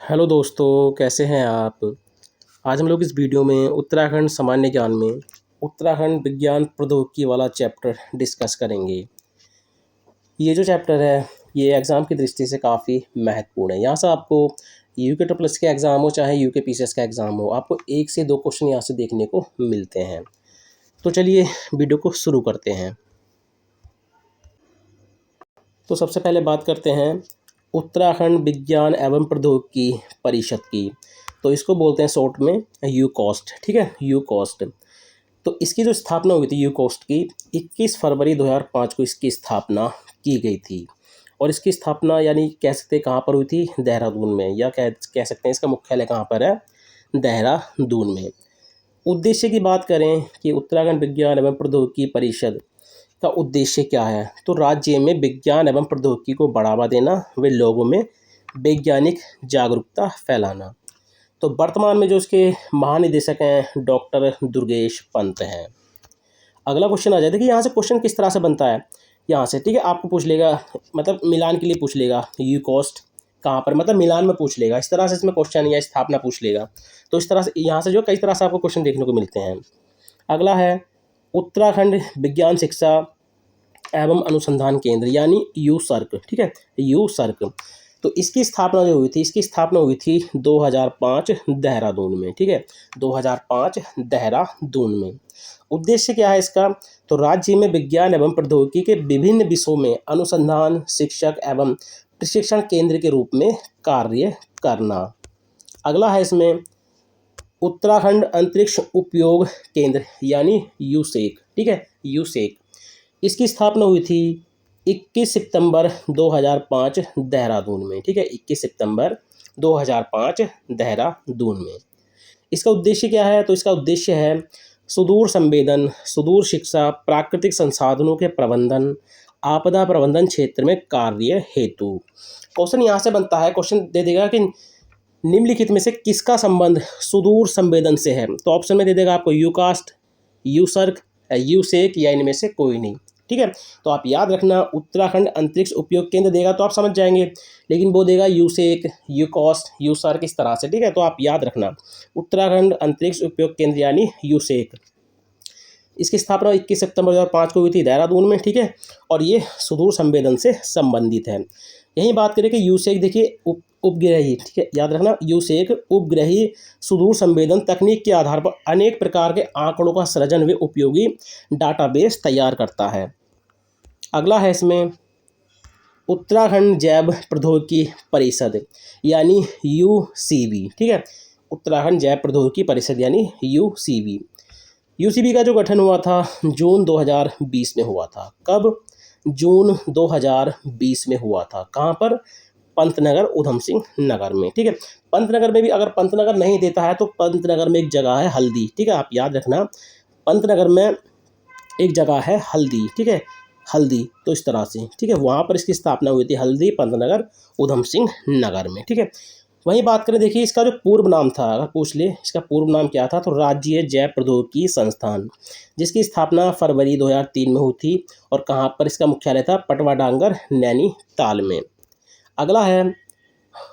Hello दोस्तों, कैसे हैं आप। आज हम लोग इस वीडियो में उत्तराखंड सामान्य ज्ञान में उत्तराखंड विज्ञान प्रौद्योगिकी वाला चैप्टर डिस्कस करेंगे। ये जो चैप्टर है ये एग्ज़ाम की दृष्टि से काफ़ी महत्वपूर्ण है। यहाँ से आपको यूके ट्रिपल एस का एग्ज़ाम हो चाहे यूके पीसीएस का एग्ज़ाम हो, आपको एक से दो क्वेश्चन यहाँ से देखने को मिलते हैं। तो चलिए वीडियो को शुरू करते हैं। तो सबसे पहले बात करते हैं उत्तराखंड विज्ञान एवं प्रौद्योगिकी परिषद की। तो इसको बोलते हैं शॉर्ट में यूकॉस्ट, ठीक है, यूकॉस्ट। तो इसकी जो स्थापना हुई थी यूकॉस्ट की 21 फरवरी 2005 को इसकी स्थापना की गई थी। और इसकी स्थापना यानी कह सकते हैं कहाँ पर हुई थी, देहरादून में, या कह सकते हैं इसका मुख्यालय कहाँ पर है, देहरादून में। उद्देश्य की बात करें कि उत्तराखंड विज्ञान एवं प्रौद्योगिकी परिषद का उद्देश्य क्या है, तो राज्य में विज्ञान एवं प्रौद्योगिकी को बढ़ावा देना व लोगों में वैज्ञानिक जागरूकता फैलाना। तो वर्तमान में जो इसके महानिदेशक हैं डॉक्टर दुर्गेश पंत हैं। अगला क्वेश्चन आ जाता है कि यहाँ से क्वेश्चन किस तरह से बनता है। यहाँ से ठीक है, आपको पूछ लेगा, मतलब मिलान के लिए पूछ लेगा, यूकॉस्ट कहाँ पर, मतलब मिलान में पूछ लेगा, इस तरह से इसमें क्वेश्चन या स्थापना पूछ लेगा। तो इस तरह से यहाँ से जो कई तरह से आपको क्वेश्चन देखने को मिलते हैं। अगला है उत्तराखंड विज्ञान शिक्षा एवं अनुसंधान केंद्र यानी यूसर्क, ठीक है, यूसर्क। तो इसकी स्थापना जो हुई थी, इसकी स्थापना हुई थी 2005 देहरादून में, ठीक है, 2005 देहरादून में। उद्देश्य क्या है इसका, तो राज्य में विज्ञान एवं प्रौद्योगिकी के विभिन्न विषयों में अनुसंधान शिक्षक एवं प्रशिक्षण केंद्र के रूप में कार्य करना। अगला है इसमें उत्तराखंड अंतरिक्ष उपयोग केंद्र यानी यूसेक, ठीक है, यूसेक। इसकी स्थापना हुई थी 21 सितंबर 2005 देहरादून में, ठीक है, 21 सितंबर 2005 देहरादून में। इसका उद्देश्य क्या है, तो इसका उद्देश्य है सुदूर संवेदन, सुदूर शिक्षा, प्राकृतिक संसाधनों के प्रबंधन, आपदा प्रबंधन क्षेत्र में कार्य हेतु। क्वेश्चन यहाँ से बनता है, क्वेश्चन दे देगा कि निम्नलिखित में से किसका संबंध सुदूर संवेदन से है। तो ऑप्शन में दे देगा आपको यूकास्ट, यूसर्क, यूसेक या इनमें से कोई नहीं, ठीक है। तो आप याद रखना, उत्तराखंड अंतरिक्ष उपयोग केंद्र देगा तो आप समझ जाएंगे, लेकिन वो देगा यूसेक, यूकॉस्ट, यूसर्क इस तरह से, ठीक है। तो आप याद रखना उत्तराखंड अंतरिक्ष उपयोग केंद्र यानी यूसेक। इसकी स्थापना 21 सितंबर 2005 को हुई थी देहरादून में, ठीक है, और ये सुदूर संवेदन से संबंधित है। यही बात करें कि यूसेक देखिए उपग्रही, ठीक है, याद रखना यूसेक उपग्रही सुदूर संवेदन तकनीक के आधार पर अनेक प्रकार के आंकड़ों का सृजन व उपयोगी डाटाबेस तैयार करता है। अगला है इसमें उत्तराखंड जैव प्रौद्योगिकी परिषद यानी यूसीबी, ठीक है, उत्तराखंड जैव प्रौद्योगिकी परिषद यानी यूसीबी। यूसीबी का जो गठन हुआ था जून 2020 में हुआ था। कब, जून 2020 में हुआ था। कहाँ पर, पंतनगर उधम सिंह नगर में, ठीक है। पंतनगर में भी अगर पंतनगर नहीं देता है तो पंतनगर में एक जगह है हल्दी, ठीक है, आप याद रखना, पंतनगर में एक जगह है हल्दी, ठीक है, हल्दी। तो इस तरह से, ठीक है, वहाँ पर इसकी स्थापना हुई थी, हल्दी, पंतनगर, उधम सिंह नगर में, ठीक है। वहीं बात करें, देखिए इसका जो पूर्व नाम था, अगर पूछ ले इसका पूर्व नाम क्या था, तो राज्य जैव प्रौद्योगिकी संस्थान, जिसकी स्थापना फरवरी 2003 में हुई थी। और कहाँ पर इसका मुख्यालय था, पटवा डांगर नैनीताल में। अगला है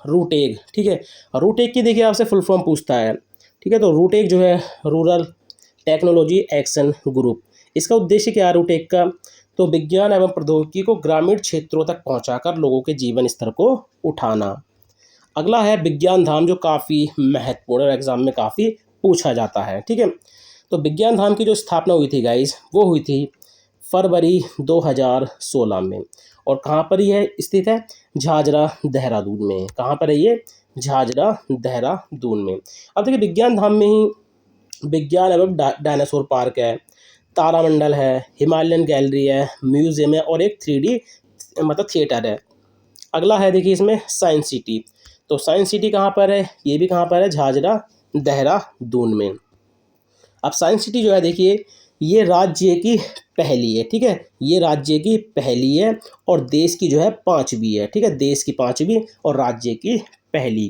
रूटेग, ठीक है, रूटेग की देखिए आपसे फुल फॉर्म पूछता है, ठीक है। तो रूटेग जो है रूरल टेक्नोलॉजी एक्शन ग्रुप। इसका उद्देश्य क्या है रूटेग का, तो विज्ञान एवं प्रौद्योगिकी को ग्रामीण क्षेत्रों तक पहुंचाकर लोगों के जीवन स्तर को उठाना। अगला है विज्ञान धाम, जो काफ़ी महत्वपूर्ण और एग्जाम में काफ़ी पूछा जाता है, ठीक है। तो विज्ञान धाम की जो स्थापना हुई थी गाइस, वो हुई थी फरवरी 2016 में। और कहाँ पर ये स्थित है, झाझरा देहरादून में। कहाँ पर है ये, झाझरा देहरादून में। अब देखिए विज्ञान धाम में ही विज्ञान एवं डायनासोर पार्क है, तारामंडल है, हिमालयन गैलरी है, म्यूजियम है और एक 3D मतलब थिएटर है। अगला है देखिए इसमें साइंस सिटी। तो साइंस सिटी कहाँ पर है, ये भी कहाँ पर है, झाझरा देहरादून में। अब साइंस सिटी जो है देखिए ये राज्य की पहली है, ठीक है, ये राज्य की पहली है और देश की जो है पांचवी है, ठीक है, देश की पांचवी और राज्य की पहली।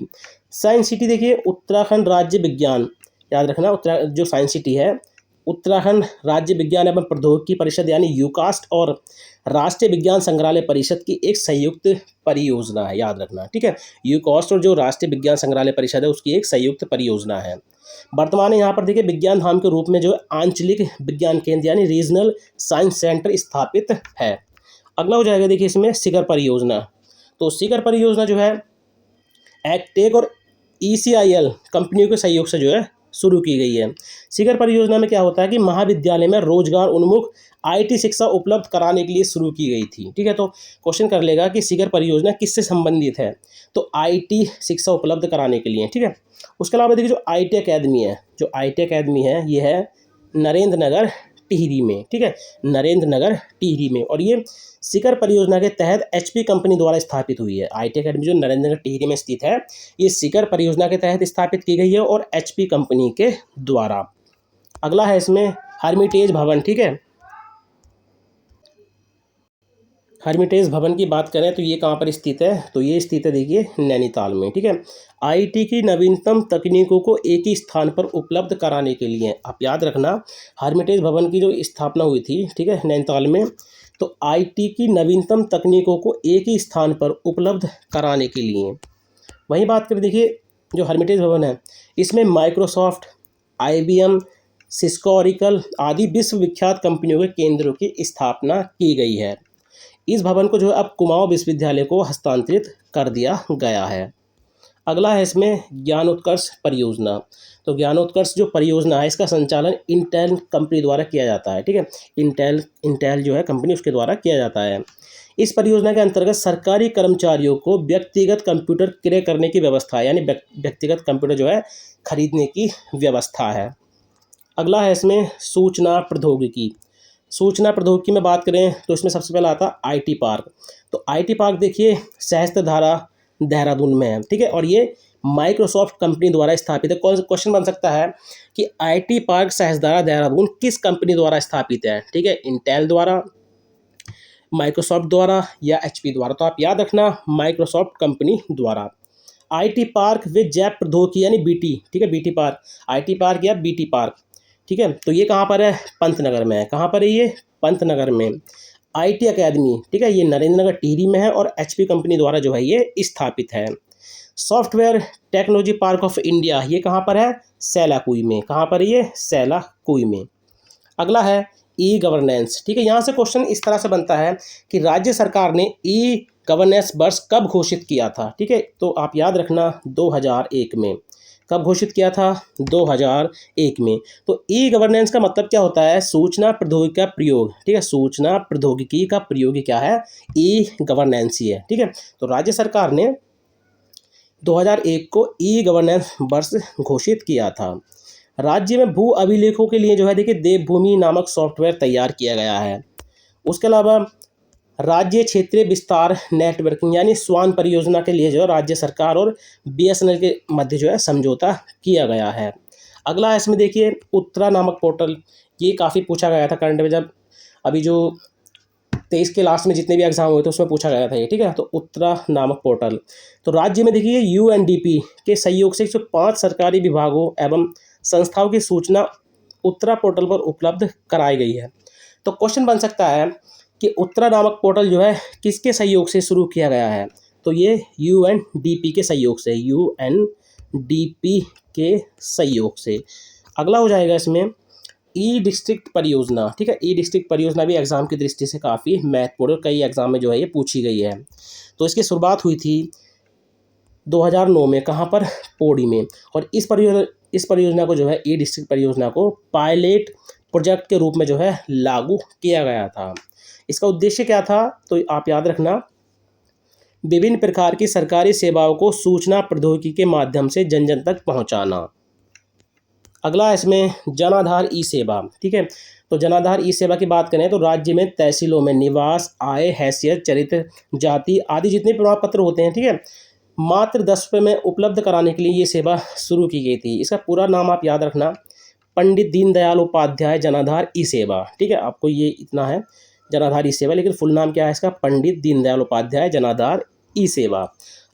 साइंस सिटी देखिए उत्तराखंड राज्य विज्ञान, याद रखना, जो साइंस सिटी है उत्तराखंड राज्य विज्ञान एवं प्रौद्योगिकी परिषद यानी यूकास्ट और राष्ट्रीय विज्ञान संग्रहालय परिषद की एक संयुक्त परियोजना है, याद रखना, ठीक है। यूकास्ट और जो राष्ट्रीय विज्ञान संग्रहालय परिषद है उसकी एक संयुक्त परियोजना है। वर्तमान में यहाँ पर देखिए विज्ञान धाम के रूप में जो आंचलिक विज्ञान केंद्र यानी रीजनल साइंस सेंटर स्थापित है। अगला हो जाएगा देखिए इसमें शिखर परियोजना। तो शिखर परियोजना जो है एक्टेक और ECIL कंपनियों के सहयोग से जो है शुरू की गई है। शिखर परियोजना में क्या होता है कि महाविद्यालय में रोजगार उन्मुख IT शिक्षा उपलब्ध कराने के लिए शुरू की गई थी, ठीक है। तो क्वेश्चन कर लेगा कि शिखर परियोजना किससे संबंधित है, तो IT शिक्षा उपलब्ध कराने के लिए, ठीक है। उसके अलावा देखिए जो IT अकेडमी है, जो IT अकेडमी है ये है नरेंद्र नगर टिहरी में, ठीक है, नरेंद्र नगर टिहरी में, और ये शिखर परियोजना के तहत HP कंपनी द्वारा स्थापित हुई है। IT अकेडमी जो नरेंद्र नगर टिहरी में स्थित है ये शिखर परियोजना के तहत स्थापित की गई है और HP कंपनी के द्वारा। अगला है इसमें हर्मिटेज भवन, ठीक है। हर्मिटेज भवन की बात करें तो ये कहाँ पर स्थित है, तो ये स्थित है देखिए नैनीताल में, ठीक है। IT की नवीनतम तकनीकों को एक ही स्थान पर उपलब्ध कराने के लिए, आप याद रखना हर्मिटेज भवन की जो स्थापना हुई थी, ठीक है, नैनीताल में, तो IT की नवीनतम तकनीकों को एक ही स्थान पर उपलब्ध कराने के लिए। वहीं बात करें देखिए जो हर्मिटेज भवन है इसमें माइक्रोसॉफ्ट, IBM, सिस्को, ऑरिकल आदि विश्वविख्यात कंपनियों के केंद्रों की स्थापना की गई है। इस भवन को जो है अब कुमाऊं विश्वविद्यालय को हस्तांतरित कर दिया गया है। अगला है इसमें ज्ञानोत्कर्ष परियोजना। तो ज्ञानोत्कर्ष जो परियोजना है इसका संचालन इंटेल कंपनी द्वारा किया जाता है, ठीक है। इंटेल जो है कंपनी उसके द्वारा किया जाता है। इस परियोजना के अंतर्गत सरकारी कर्मचारियों को व्यक्तिगत कंप्यूटर क्रय करने की व्यवस्था है, यानी व्यक्तिगत कंप्यूटर जो है खरीदने की व्यवस्था है। अगला है इसमें सूचना प्रौद्योगिकी। सूचना प्रौद्योगिकी में बात करें तो इसमें सबसे पहला आता है IT पार्क। तो IT पार्क देखिए सहस्त्रधारा देहरादून में है, ठीक है, और ये माइक्रोसॉफ्ट कंपनी द्वारा स्थापित है। क्वेश्चन बन सकता है कि IT पार्क सहस्त्रधारा देहरादून किस कंपनी द्वारा स्थापित है, ठीक है, इंटेल द्वारा, माइक्रोसॉफ्ट द्वारा या HP द्वारा। तो आप याद रखना माइक्रोसॉफ्ट कंपनी द्वारा। IT पार्क विद जैप प्रौद्योगिकी यानी BT, ठीक है, BT पार्क, IT पार्क या BT पार्क, ठीक है। तो ये कहाँ पर है, पंतनगर में है। कहाँ पर है ये, पंतनगर में। IT अकेडमी, ठीक है, ये नरेंद्र नगर टिहरी में है और HP कंपनी द्वारा जो है ये स्थापित है। Software technology park of India, ये कहाँ पर है, सैलाकुई में। कहाँ पर है ये, सैलाकुई में। अगला है E-गवर्नेंस, ठीक है। यहाँ से क्वेश्चन इस तरह से बनता है कि राज्य सरकार ने E-गवर्नेंस वर्ष कब घोषित किया था, ठीक है। तो आप याद रखना 2001 में। कब घोषित किया था, 2001 में। तो E-गवर्नेंस का मतलब क्या होता है, सूचना प्रौद्योगिकी का प्रयोग, ठीक है, सूचना प्रौद्योगिकी का प्रयोग क्या है, E-गवर्नेंस ही है, ठीक है। तो राज्य सरकार ने 2001 को E-गवर्नेंस वर्ष घोषित किया था। राज्य में भू अभिलेखों के लिए जो है देखिए देवभूमि नामक सॉफ्टवेयर तैयार किया गया है। उसके अलावा राज्य क्षेत्रीय विस्तार नेटवर्किंग यानी स्वान परियोजना के लिए जो है राज्य सरकार और BSNL के मध्य जो है समझौता किया गया है। अगला इसमें देखिए उत्तरा नामक पोर्टल, ये काफ़ी पूछा गया था करंट में, जब अभी जो 23 के लास्ट में जितने भी एग्जाम हुए थे उसमें पूछा गया था ये, ठीक है। तो उत्तरा नामक पोर्टल, तो राज्य में देखिए UNDP के सहयोग से 105 सरकारी विभागों एवं संस्थाओं की सूचना उत्तरा पोर्टल पर उपलब्ध कराई गई है। तो क्वेश्चन बन सकता है कि उत्तरा नामक पोर्टल जो है किसके सहयोग से शुरू किया गया है, तो ये UNDP के सहयोग से, UNDP के सहयोग से। अगला हो जाएगा इसमें E-डिस्ट्रिक्ट परियोजना, ठीक है। E-डिस्ट्रिक्ट परियोजना भी एग्जाम की दृष्टि से काफ़ी महत्वपूर्ण, कई एग्जाम में जो है ये पूछी गई है। तो इसकी शुरुआत हुई थी 2009 में, कहाँ पर, पौड़ी में। और इस परियोजना को जो है E-डिस्ट्रिक्ट परियोजना को पायलट प्रोजेक्ट के रूप में जो है लागू किया गया था। इसका उद्देश्य क्या था, तो आप याद रखना विभिन्न प्रकार की सरकारी सेवाओं को सूचना प्रौद्योगिकी के माध्यम से जन जन तक पहुंचाना। अगला इसमें जनाधार E-सेवा, ठीक है। तो जनाधार E-सेवा की बात करें तो राज्य में तहसीलों में निवास, आय, हैसियत, चरित्र, जाति आदि जितने प्रमाण पत्र होते हैं, ठीक है, मात्र 10 रुपये में उपलब्ध कराने के लिए ये सेवा शुरू की गई थी। इसका पूरा नाम आप याद रखना पंडित दीनदयाल उपाध्याय जनाधार E-सेवा, ठीक है। आपको ये इतना है जनाधार E-सेवा, लेकिन फुल नाम क्या है इसका, पंडित दीनदयाल उपाध्याय जनाधार E-सेवा।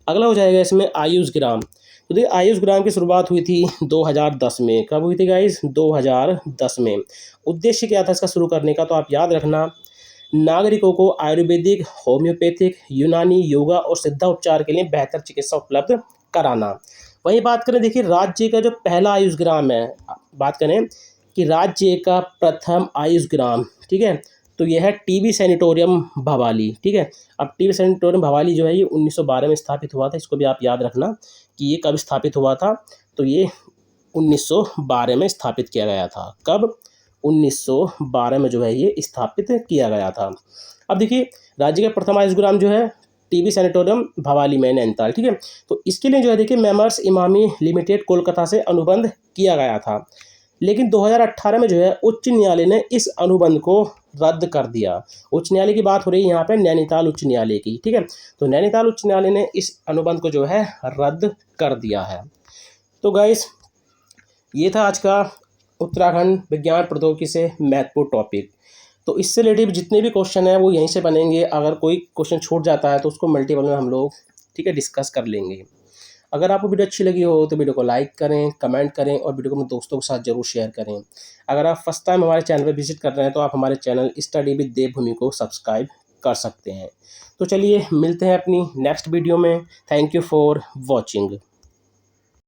अगला हो जाएगा इसमें आयुष ग्राम। तो देखिए आयुष ग्राम की शुरुआत हुई थी 2010 में। कब हुई थी गाइस? 2010 में। उद्देश्य क्या था इसका शुरू करने का? तो आप याद रखना, नागरिकों को आयुर्वेदिक, होम्योपैथिक, यूनानी, योगा और सिद्धा उपचार के लिए बेहतर चिकित्सा उपलब्ध कराना। वहीं बात करें, देखिए राज्य का जो पहला आयुष ग्राम है, बात करें कि राज्य का प्रथम आयुष ग्राम, ठीक है, तो यह है टीबी सैनिटोरियम भवाली, ठीक है। अब टीबी सैनिटोरियम भवाली जो है ये 1912 में स्थापित हुआ था। इसको भी आप याद रखना कि ये कब स्थापित हुआ था। तो ये 1912 में स्थापित किया गया था। कब? 1912 में जो है ये स्थापित किया गया था। अब देखिए राज्य का प्रथम आयुष ग्राम जो है टीबी सैनिटोरियम भवाली में, नैनीताल, ठीक है। तो इसके लिए जो है देखिए मेमर्स इमामी लिमिटेड कोलकाता से अनुबंध किया गया था। लेकिन 2018 में जो है उच्च न्यायालय ने इस अनुबंध को रद्द कर दिया। उच्च न्यायालय की बात हो रही है यहाँ पे, नैनीताल उच्च न्यायालय की, ठीक है। तो नैनीताल उच्च न्यायालय ने इस अनुबंध को जो है रद्द कर दिया है। तो गाइस ये था आज का उत्तराखंड विज्ञान प्रौद्योगिकी से महत्वपूर्ण टॉपिक। तो इससे रिलेटेड जितने भी क्वेश्चन हैं वो यहीं से बनेंगे। अगर कोई क्वेश्चन छूट जाता है तो उसको मल्टीपल में हम लोग, ठीक है, डिस्कस कर लेंगे। अगर आपको वीडियो अच्छी लगी हो तो वीडियो को लाइक करें, कमेंट करें और वीडियो को अपने दोस्तों के साथ जरूर शेयर करें। अगर आप फर्स्ट टाइम हमारे चैनल पर विजिट कर रहे हैं तो आप हमारे चैनल स्टडी विद देवभूमि को सब्सक्राइब कर सकते हैं। तो चलिए मिलते हैं अपनी नेक्स्ट वीडियो में। Thank you for watching.